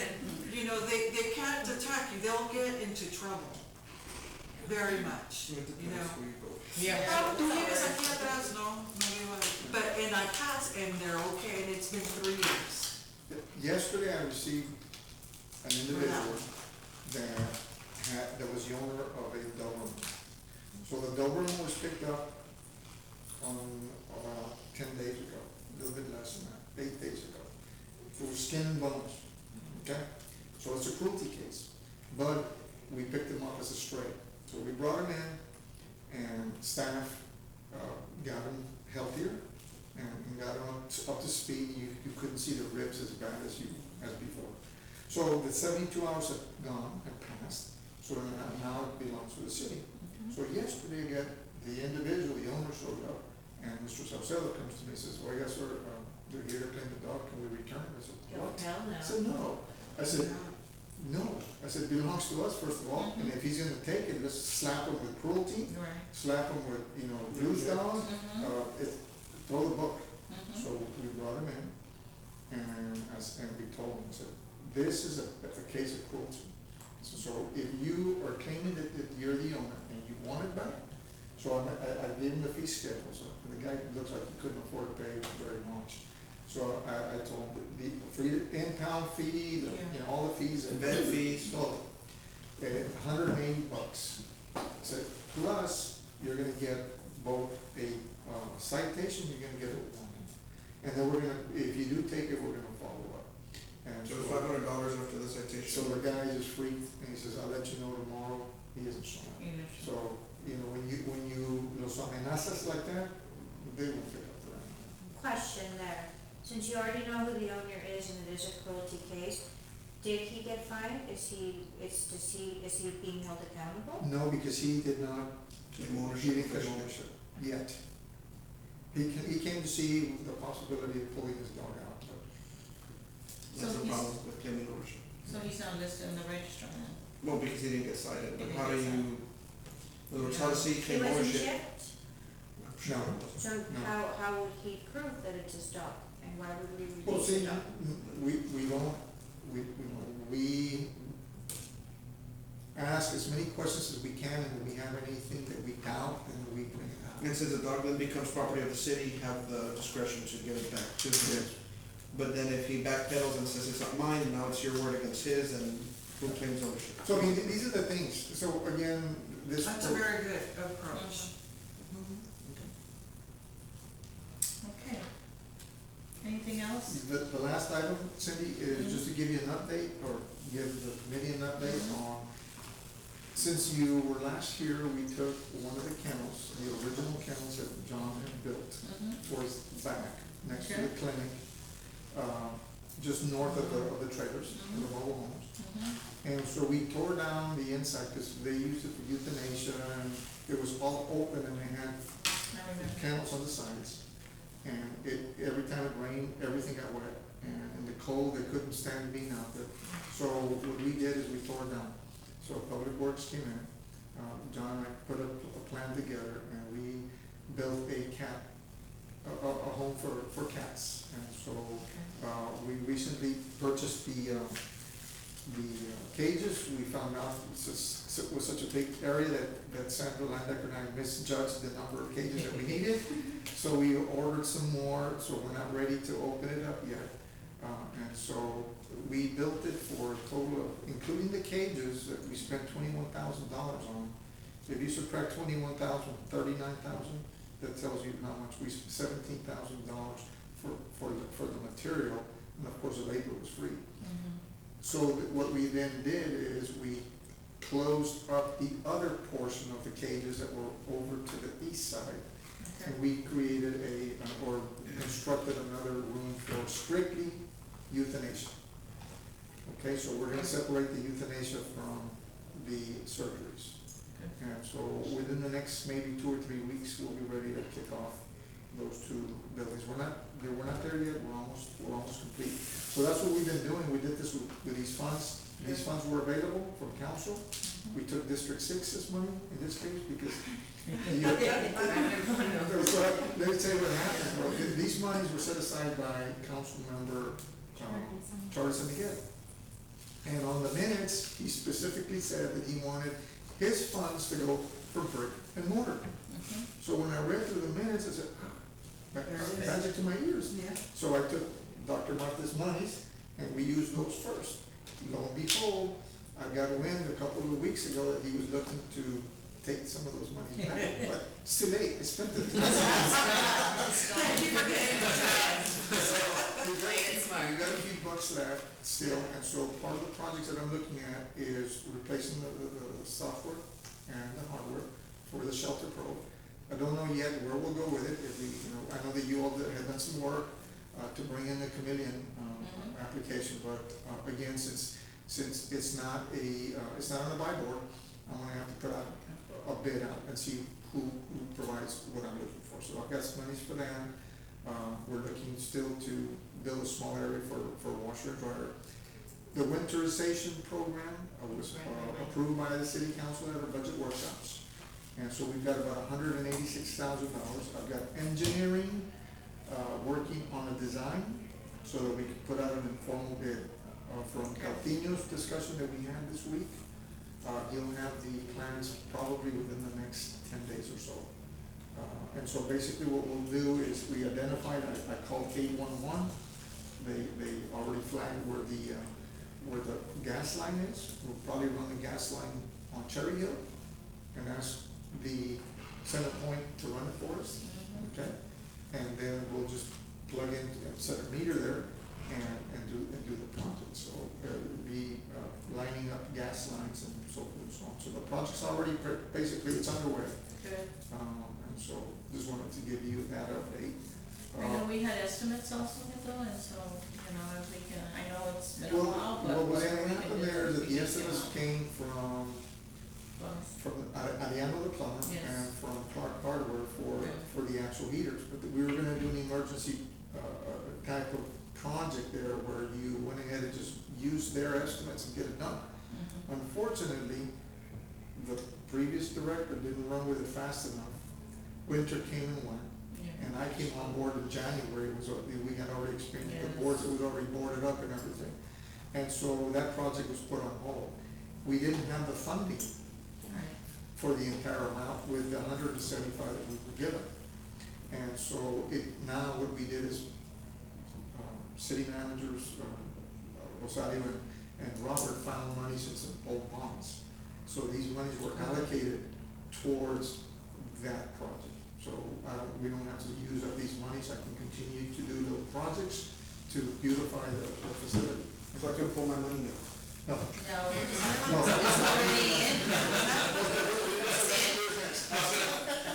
They can't attack you, they'll get into trouble. Very much, It depends who you go. Oh, tú vives aquí atrás, no vivo ahí. But, and I pass, and they're okay, and it's been 3 years. Yesterday, I received an individual that was the owner of a Doberman. So the Doberman was picked up on about 10 days ago, a little bit less than that, 8 days ago. It was skin and bones, okay? So it's a cruelty case, but we picked him up as a stray. So we brought him in, and staff got him healthier and got him up to speed. You couldn't see the ribs as bad as before. So the 72 hours had passed, so now it belongs to the city. So yesterday, the individual, the owner showed up, and Mr. Salcedo comes to me and says, well, yes, sir, they're here to claim the dog, can we return it? I said, Oh, what? hell no. I said, no. I said, no. I said, it belongs to us, first of all, and if he's gonna take it, let's slap him with cruelty, Right. slap him with, abuse down, throw the book. So we brought him in, and we told him, I said, this is a case of cruelty. So if you are claiming that you're the owner and you want it back, so I gave him the fee schedule, so the guy looks like he couldn't afford to pay very much. So I told him, the free in-town fee, all the fees. And vet fees. So, $180. I said, plus, you're gonna get both a citation, you're gonna get a warning. And then if you do take it, we're gonna follow up. And So it's $500 after the citation. so the guy just freaked, and he says, I'll let you know tomorrow. He isn't showing up. So, when you los amenazas like that, they won't pick up the animal. Question there, since you already know who the owner is and it is a cruelty case, did he get fined? Is he being held accountable? No, because he did not, Claim he ownership didn't claim officially. ownership yet. He came to see the possibility of pulling his dog out, but That's So the he's- problem with claiming ownership. So he's not listed in the register then? Well, because he didn't get cited, but He how do didn't get you, in other words, how does he He claim wasn't ownership? shipped, I'm sure it wasn't. so No. how would he prove that it's his dog? And why would we well, release the see, dog? we ask as many questions as we can, and when we have anything that we doubt, then we bring it out. And since the dog then becomes property of the city, you have the discretion to give it back to him. But then if he backpedals and says it's not mine, now it's your word against his, and who claims ownership? So, I mean, these are the things, so again, this. That's a very good approach. Okay. Anything else? The last item, Cindy, is just to give you an update, or give the committee an update on, since you were last here, we took one of the kennels, the original kennels that John had built for his back, next to the clinic, just north of the trailers, the mobile homes. And so we tore down the inside, because they used it for euthanasia, and it was all open, and they had I remember. kennels on the sides. And every time it rained, everything got wet, and in the cold, they couldn't stand being out there. So what we did is we tore it down. So Public Works came in, John and I put a plan together, and we built a home for cats. And so, we recently purchased the cages, we found out it was such a big area that Sandra Landecker and I misjudged the number of cages that we needed. So we ordered some more, so we're not ready to open it up yet. And so we built it for a total of, including the cages, that we spent $21,000 on. If you subtract 21,000, 39,000, that tells you how much we spent. $17,000 for the material, and of course the labor was free. So what we then did is we closed up the other portion of the cages that were over to the east side. Okay. And we created or constructed another room for strictly euthanasia. Okay, so we're gonna separate the euthanasia from the surgeries. And so within the next maybe 2 or 3 weeks, we'll be ready to kick off those two buildings. We're not there yet, we're almost complete. So that's what we've been doing. We did this with these funds. These funds were available from council. We took District 6's money in this case because so let me tell you what happened. Well, these monies were set aside by Council Member Charles San Miguel. And on the minutes, he specifically said that he wanted his funds to go for brick and mortar. So when I read through the minutes, I said, magic to my ears. Yeah. So I took Dr. Martha's monies and we used those first. Lo and behold, I got wind a couple of weeks ago that he was looking to take some of those monies back, but it's too late, I spent it. Thank you for getting the time. We've got a few bucks left still, and so part of the projects that I'm looking at is replacing the software and the hardware for the Shelter Pro. I don't know yet where we'll go with it. If we, I know that you all have done some work to bring in the chameleon application, but again, since it's not on the buy board, I'm gonna have to put out a bid out and see who provides what I'm looking for. So I've got some monies for that. We're looking still to build a small area for washer and dryer. The winterization program was approved by the city council at our budget workshops. And so we've got about $186,000. I've got engineering working on a design so that we can put out an informal bid. From Caltino's discussion that we had this week, he'll have the plans probably within the next 10 days or so. And so basically what we'll do is we identified, I called 811. They already flagged where the gas line is. We'll probably run the gas line on Cherry Hill and ask the center point to run it for us, okay? And then we'll just plug in and set a meter there and do the project. So it'll be lining up gas lines and so forth and so on. So the project's already basically it's underway. Good. And so just wanted to give you that update. I know we had estimates also with though, and so, if we can, I know it's been a Well, while, but. what was whatever we can happened do, there is that we the can estimates do. came from Ariano the plumber Yes. and from Clark Hardware Okay. for the actual heaters. But we were gonna do an emergency type of project there where you went ahead and just used their estimates and get it done. Unfortunately, the previous director didn't run with it fast enough. Winter came and went. Yeah. And I came on board in January, we had already experienced the Yes. boards, it was already boarded up and everything. And so that project was put on hold. We didn't have the funding Right. for the entire amount with the 175 that we were given. And so now what we did is, city managers, Rosario and Robert found monies in some old bonds. So these monies were allocated towards that project. So we don't have to use up these monies. I can continue to do the projects to beautify the facility. If I could pull my money now. No, No, no. It's already in.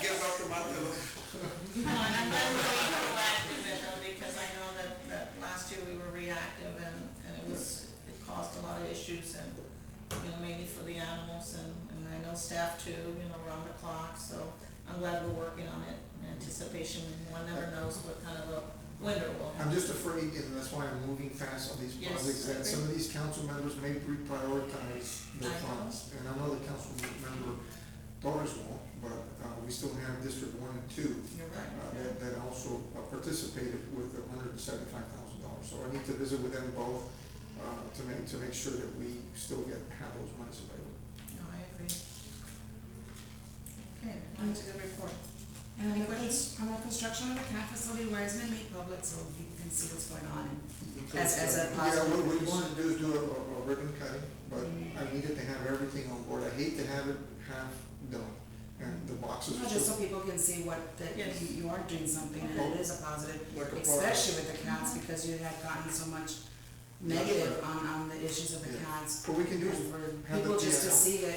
Get Dr. Martha. No, and I'm glad we're being proactive in though, because I know that last year we were reactive and it caused a lot of issues and, mainly for the animals and I know staff too, around the clock, so I'm glad we're working on it in anticipation. One never knows what kind of a winter we'll have. I'm just afraid, and that's why I'm moving fast on these Yes, projects, that I some of these council members may reprioritize their I know. funds. And I know the council member Torres won't, but we still have District 1 and 2 You're right. that also participated with the $175,000. So I need to visit with them both to make and to make sure that we still have those monies available. No, I agree. Okay, that's a good report. And Any on the questions? on the construction of the CAF facility, why isn't it made public so people can see what's going on? As a Yeah, positive. what we wanted to do is do a ribbon cutting, but I needed to have everything on board. I hate to have it half done, and the boxes No, are just so so. people can see that Yes. you are doing something and it is a positive, Like a especially with the cats, because you had gotten so much negative on the issues of the Yeah. cats. What we can do is And for have people the just to TIL. see that,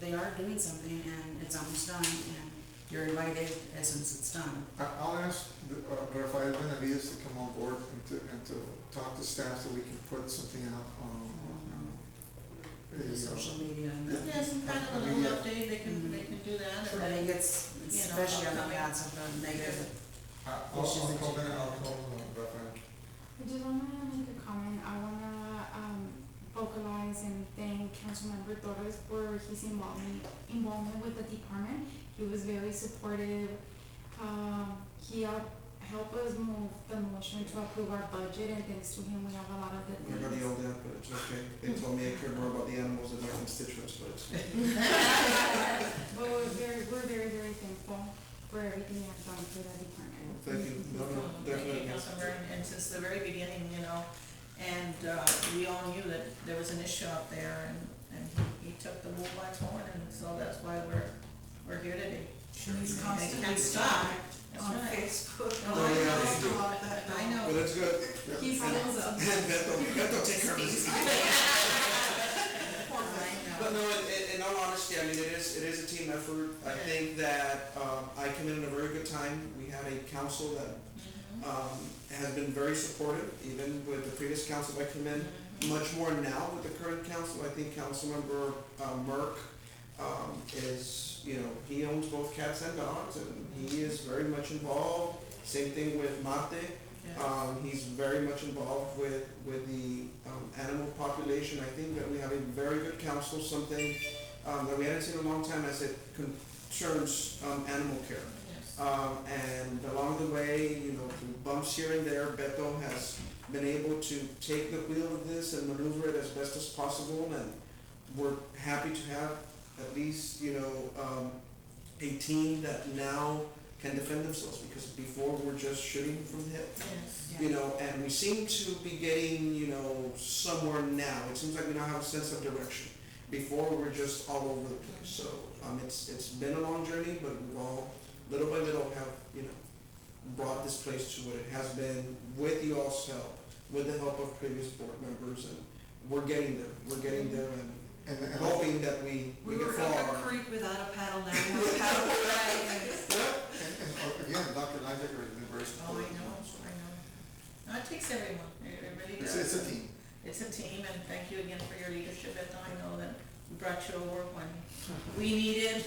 they are doing something and it's almost done and you're invited as soon as it's done. I'll ask Rafael Benavides to come on board and to talk to staff so we can put something out on The social media and the. Yeah, some kind of a I mean, little yeah. update, they can do that. I think it's, You know, especially on the upcoming. cats of the negative. I'll call Rafael. I just wanna make a comment, I wanna, vocalize and thank Councilmember Torres for his involvement with the department. He was very supportive, he helped us move the motion to approve our budget, and thanks to him, we have a lot of good things. Everybody yelled at, but it's okay. They told me I cared more about the animals than my constituents, but it's. But we're very, very thankful for everything you have done for that department. Thank you. No, no, Thank definitely. you, Councilmember, and since the very beginning, and we all knew that there was an issue out there, and he took the bull by its horn, and so that's why we're here today. Sure. And He's it constantly can't stop. That's on right. Facebook. Oh, I know. I know. But it's good. He follows up. Beto, take care of this. I But know. no, in all honesty, I mean, it is a team effort. I think that, I came in at a very good time. We had a council that, has been very supportive, even with the previous council that came in. Much more now with the current council. I think Councilmember, Merck, is, he owns both cats and dogs, and he is very much involved. Same thing with Mate. Yeah. He's very much involved with the animal population. I think that we have a very good council, something that we hadn't seen in a long time as it concerns animal care. Yes. And along the way, through bumps here and there, Beto has been able to take the wheel of this and maneuver it as best as possible, and we're happy to have at least, a team that now can defend themselves, because before we're just shooting from the hip. Yes. And we seem to be getting, somewhere now. It seems like we now have a sense of direction. Before, we're just all over the place. So, it's been a long journey, but we've all, little by little, have, brought this place to what it has been with you all's help, with the help of previous board members, and we're getting there. We're getting there, and And hoping that we We get were far. up a creek without a paddle, now we have a paddle. again, Dr. Linebacker has been very Oh, supportive. I know. No, it takes everyone, it really does. It's a team. It's a team, and thank you again for your leadership, Beto. I know that we brought you over when we needed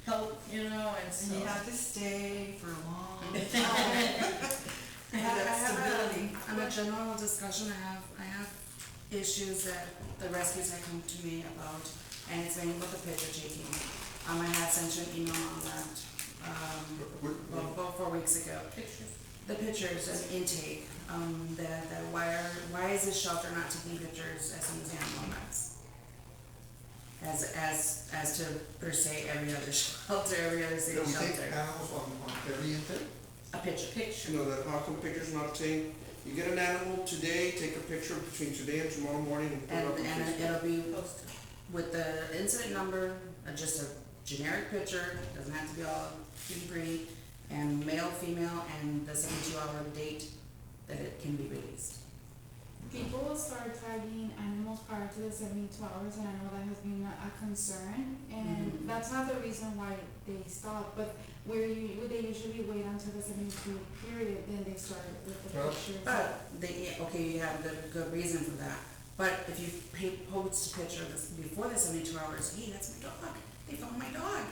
help, and so. And you have to stay for a long time. I have stability. On a general discussion, I have issues that the rescues have come to me about, and it's mainly with the picture taking. I had sent you an email on that, about 4 weeks ago. Pictures. The pictures and intake, that why is this shelter not taking pictures as soon as the animal dies? As to per se every other shelter, every other city We take shelter. animals on every intake? A picture. Picture. How come pictures not taken? You get an animal today, take a picture between today and tomorrow morning and put it And, up on and Facebook. it'll be Posted. with the incident number, just a generic picture, doesn't have to be all pretty, and male, female, and the 72-hour date that it can be released. People will start tagging animals prior to the 72 hours, and I know that has been a concern, and Mhm. that's not the reason why they stop, but they usually wait until the 72 period, then they start with the Well, pictures. But you have good reason for that. But if you post a picture before the 72 hours, hey, that's my dog, they found my dog,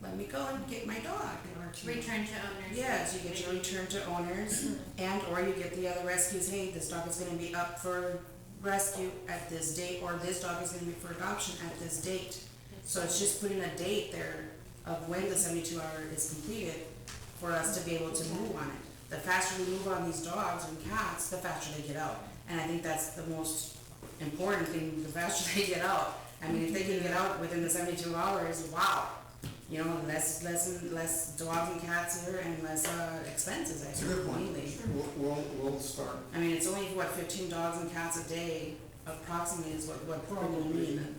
let me go and get my dog. Return to owners. Yes, you get your return to owners, and or you get the other rescues, hey, this dog is gonna be up for rescue at this date, or this dog is gonna be for adoption at this date. So it's just putting a date there of when the 72-hour is completed for us to be able to move on it. The faster we move on these dogs and cats, the faster they get out. And I think that's the most important thing, the faster they get out. I mean, if they can get out within the 72 hours, wow. You know, less dogs and cats here and less expenses, I It's a good think, point. mainly. We'll start. I mean, it's only, what, 15 dogs and cats a day approximately is what we're gonna need. And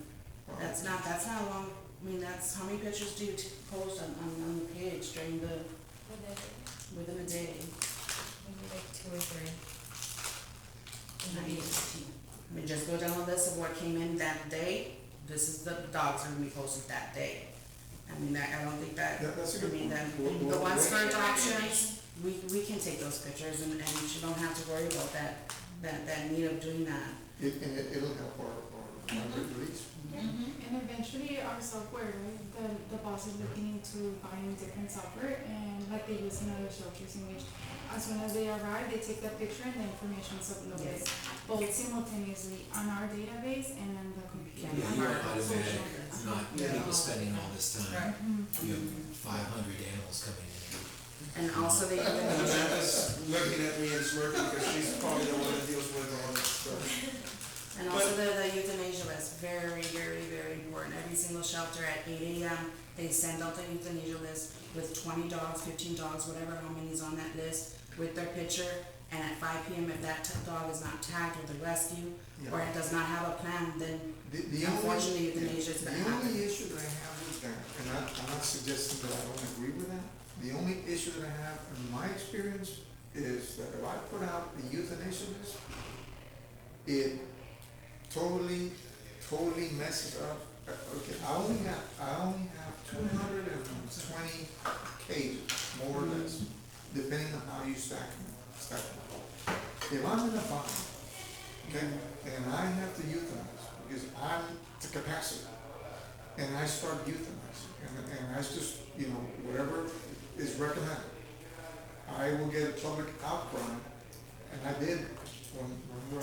that's not a long, I mean, that's, how many pictures do you post on the page during the, within a day? Maybe like 2 or 3. I mean, just go down the list of what came in that day, this is the dogs that are gonna be posted that day. I mean, I don't think that, That's a I good mean, point. that, We'll- the ones for we'll- adoptions, we can take those pictures and you don't have to worry about that need of doing that. It'll help our release. And eventually our software, right, the boss is looking into buying different software and like they use in other shelters in which as soon as they arrive, they take the picture and the information is uploaded both simultaneously on our database and on the computer. Yeah, Yeah, on you're our automatic, social. not people spending all this time. Mhm. You have 500 animals coming in. And also they, Amanda's looking at me and smirking because she's probably the one that deals with all this stuff. and also the euthanasia list, very, very, very important. Every single shelter at 8 AM, they send out the euthanasia list with 20 dogs, 15 dogs, whatever, how many's on that list, with their picture. And at 5 PM, if that dog is not tagged with a rescue, or it does not have a plan, then The unfortunately euthanasia is gonna The happen. only issue that I have with that, and I'm not suggesting that I don't agree with that, the only issue that I have in my experience is that if I put out the euthanasia list, it totally messes up. Okay, I only have 220 cages, more or less, depending on how you stack them. If I'm in a bind, okay, and I have to euthanize, because I'm the capacity, and I start euthanizing, and that's just, whatever is recommended, I will get a public outcry, and I did, when we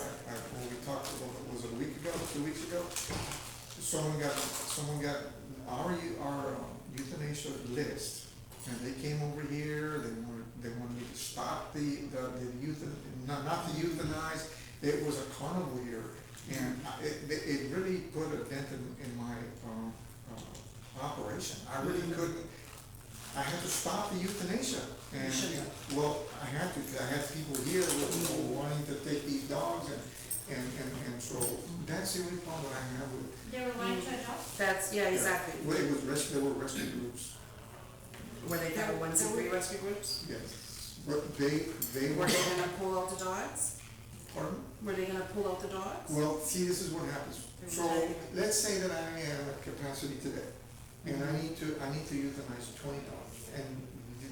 talked about, was it a week ago, 2 weeks ago? Someone got our euthanasia list, and they came over here, they wanted me to stop not to euthanize, it was a carnival here, and it really put a dent in my, operation. I really couldn't, I had to stop the euthanasia, and, well, I had to, because I had people here wanting to take these dogs, and so, that's the only problem that I have with it. They were wanting to adopt? That's, yeah, exactly. Well, it was there were rescue groups, Were they 501c3 rescue groups? yes, but they Were they gonna pull out the dogs? pardon? Were they gonna pull out the dogs? Well, see, this is what happens. So, let's say that I am at capacity today, and I need to euthanize 20 dogs, and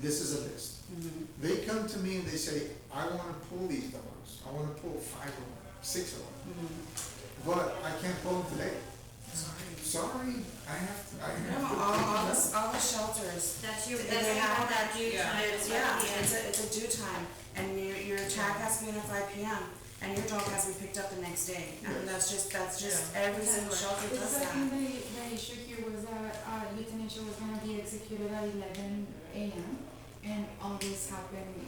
this is a list. Mhm. They come to me and they say, I wanna pull these dogs, I wanna pull 5 of them, 6 of them, Mhm. but I can't pull them today. Sorry, I have No, to. all the shelters, That's They they have call that due Yeah. time. yeah, it's a due time, and your tag has to be in at 5 PM, and your dog has to be picked up the next day. I mean, that's just, every single shelter does Because I that. think the issue here was that euthanasia was gonna be executed at 11 AM and all this happened,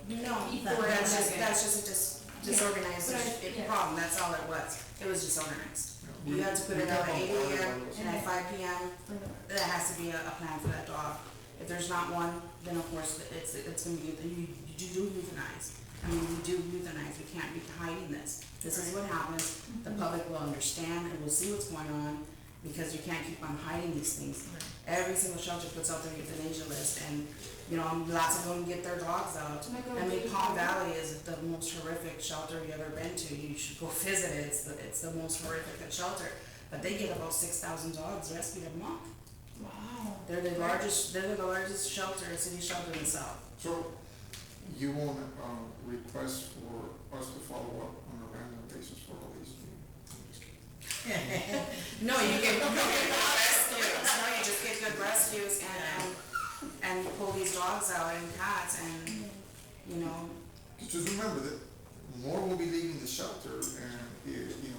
No, Before that's just a disorganized But I- problem, that's all it was. It was disorganized. You had to put it out at 8 AM and at 5 PM, for the, there has to be a plan for that dog. If there's not one, then of course, it's gonna be, you do euthanize. I mean, we do euthanize, we can't be hiding this. This is what happens, the public will understand and will see what's going on, because you can't keep on hiding these things. Every single shelter puts out their euthanasia list, and, lots of them get their dogs out. Like a I mean, big Palm dog. Valley is the most horrific shelter you've ever been to, you should go visit it, it's the most horrific shelter. But they get about 6,000 dogs rescued a month. wow. They're the largest shelter, city shelter in the south. So, you want request for us to follow up on a random basis for all these? I'm just kidding. No, you get good rescues, no, you just get good rescues and pull these dogs out and cats and, Just remember that more will be leaving the shelter, and,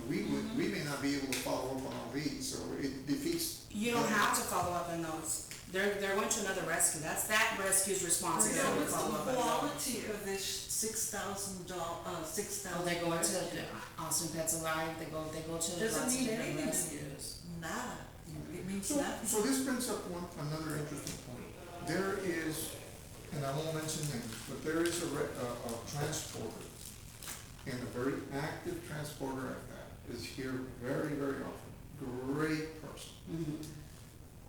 we may not be able to follow up on all these, so it defeats. you don't have to follow up on those. They're going to another rescue, that rescue's So responsibility to what's follow up. the on quality of this $6,000, Oh, they go into the Austin Pets Alive, they go to lots of Doesn't mean different anything. rescues. Nada, it means So, nothing. so this brings up another interesting point. There is, and I won't mention names, but there is a transporter, and a very active transporter at that, is here very, very often. Great person. Mhm.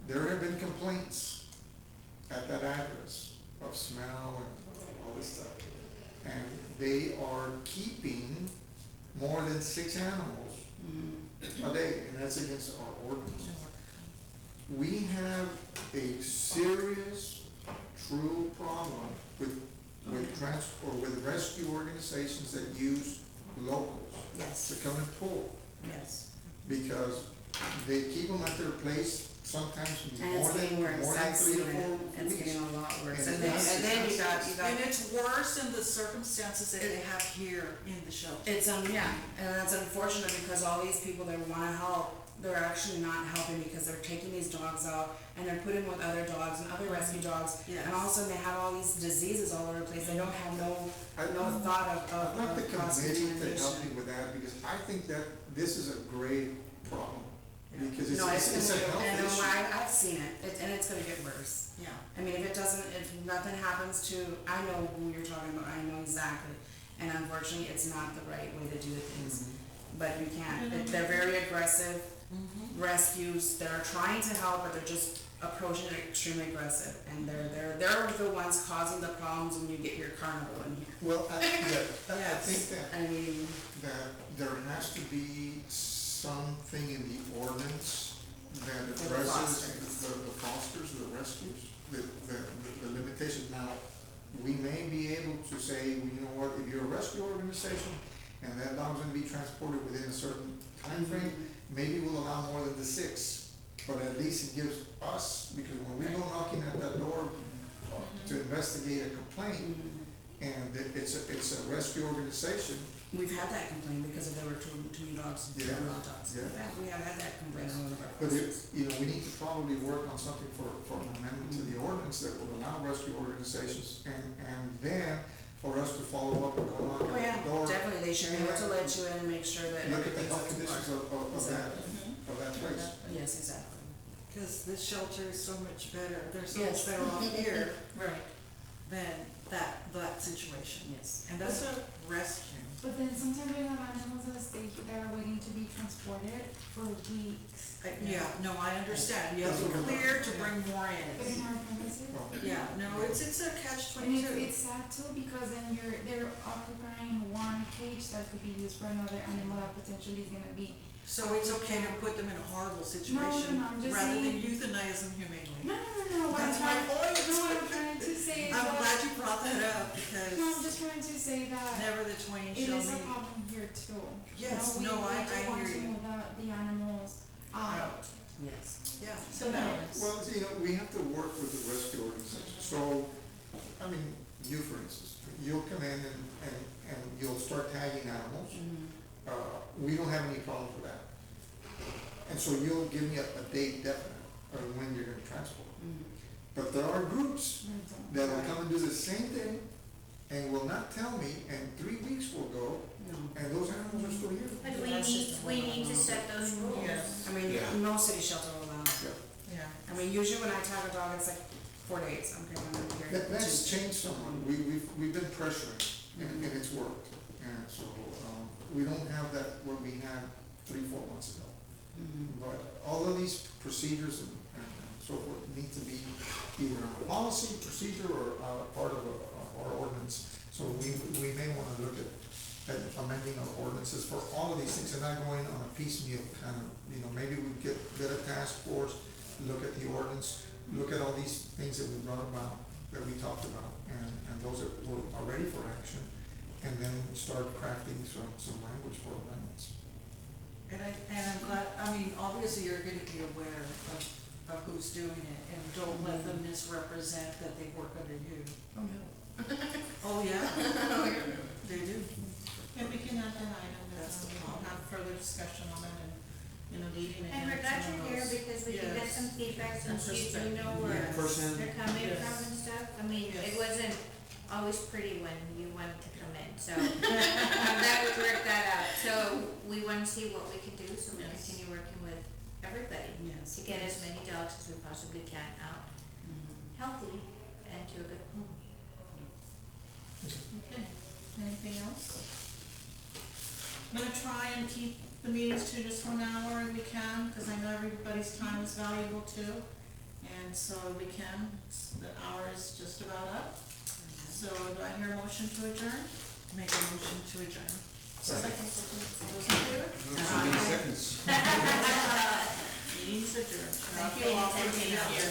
There have been complaints at that address of smell and all this stuff. And they are keeping more than 6 animals Mhm. a day, and that's against our ordinance. We have a serious, true problem with with rescue organizations that use locals Yes, to come and pull, yes. because they keep them at their place sometimes And more it's getting than, worse, more than I've 3 seen or 4 it, it's weeks. getting a lot worse, And and then you got, And it's worse in the circumstances that they have here in the shelter. it's, yeah, and that's unfortunate because all these people that wanna help, they're actually not helping because they're taking these dogs out and they're putting them with other dogs and other rescue dogs. Yes. And all of a sudden they have all these diseases all over the place, they don't have no thought of I'd like the committee to help cross-contamination. me with that, because I think that this is a grave problem. Because No, it's a health and issue. I've seen it, and it's gonna get worse. Yeah. I mean, if nothing happens to, I know who you're talking about, I know exactly. And unfortunately, it's not the right way to do things, but you can't, they're very aggressive rescues, they're trying to help, but they're just approaching it extremely aggressive. And they're the ones causing the problems when you get your carnival in here. Well, I think that, I mean, that there has to be something in the ordinance that For the addresses fosters. the fosters, the rescues, the limitations. Now, we may be able to say, well, you know what, if you're a rescue organization and that dog's gonna be transported within a certain time frame, maybe we'll allow more than the 6, but at least it gives us, because when we go knocking at that door to investigate a complaint, and it's a rescue organization, we've had that complaint because there were too many dogs, Yeah. dogs. Yeah. We have had that complaint on one of our but fosters. we need to probably work on something for an amendment to the ordinance that would allow rescue organizations, and then for us to follow up and go knock Oh, at yeah, the door. definitely, they should be able to let you in and make sure that Look at the everything's health up to conditions par. of that place. Yes, exactly. Because this shelter is so much better, they're so Yes. much better off here Right. than that situation. Yes. And that's a rescue. But then sometimes we have animals that are waiting to be transported for weeks. Yeah, no, I understand, you have to clear to bring more But in in. our premises. Yeah, no, it's a catch And it's, 22. it's sad too, because then they're occupying one cage that could be used for another animal that potentially is gonna be. So it's okay to put them in a horrible situation, I'm just rather than saying- euthanize them humanely. No, what I'm That's my trying, point. no, what I'm trying to say is I'm that, glad you brought that up, no, I'm because just trying to say that never the twain it shall is a meet. problem here too. Yes, You know, no, I we hear want to you. move the animals out. Yes. Yeah. So balance. Well, we have to work with the rescue organization. So, I mean, you for instance, you'll come in and you'll start tagging animals. We don't have any problems with that. And so you'll give me a date definite of when you're gonna transport. But there are groups that will come and do the same thing and will not tell me, and 3 weeks will go, No. and those animals are still here. But That's just a we little need to more. set those rules. Yes. I mean, Yeah. no city shelter will allow. Yeah. I mean, usually when I tag a dog, it's like 4 days, okay, I'm gonna be here. That's changed somewhat. We've been pressuring, and it's worked. And so, we don't have that what we had 3-4 months ago. But all of these procedures and so forth need to be either a policy, procedure, or part of our ordinance. So we may wanna look at amending our ordinances for all of these things, and not going on a piecemeal kind of, maybe we get a task force, look at the ordinance, look at all these things that we brought about, that we talked about, and those that are ready for action, and then start crafting some language for amendments. And I'm glad, obviously you're gonna be aware of who's doing it, and don't let them misrepresent that they work under you. Oh, no. Oh, yeah. They do. And we can add that item, That's the we'll problem. have further discussion on it, and leading And we're again glad some of you're here those. because we can get Yes. some feedback And since you do perspective. know where Yes. Firsthand. they're coming Yes. from and stuff. I mean, it Yes. wasn't always pretty when you wanted to come in, so I'm glad we worked that out. So we want to see what we can do, so we Yes. continue working with everybody Yes. to get as many dogs as we possibly can out, Mhm. healthy and to a good home. Okay, anything else? I'm gonna try and keep the meetings to just 1 hour if we can, because I know everybody's time is valuable too. And so we can, the hour is just about up. So do I hear a motion to adjourn? Make a motion to adjourn. Second. All those in favor? Seconds. Meeting's adjourned. Thank you all for being here.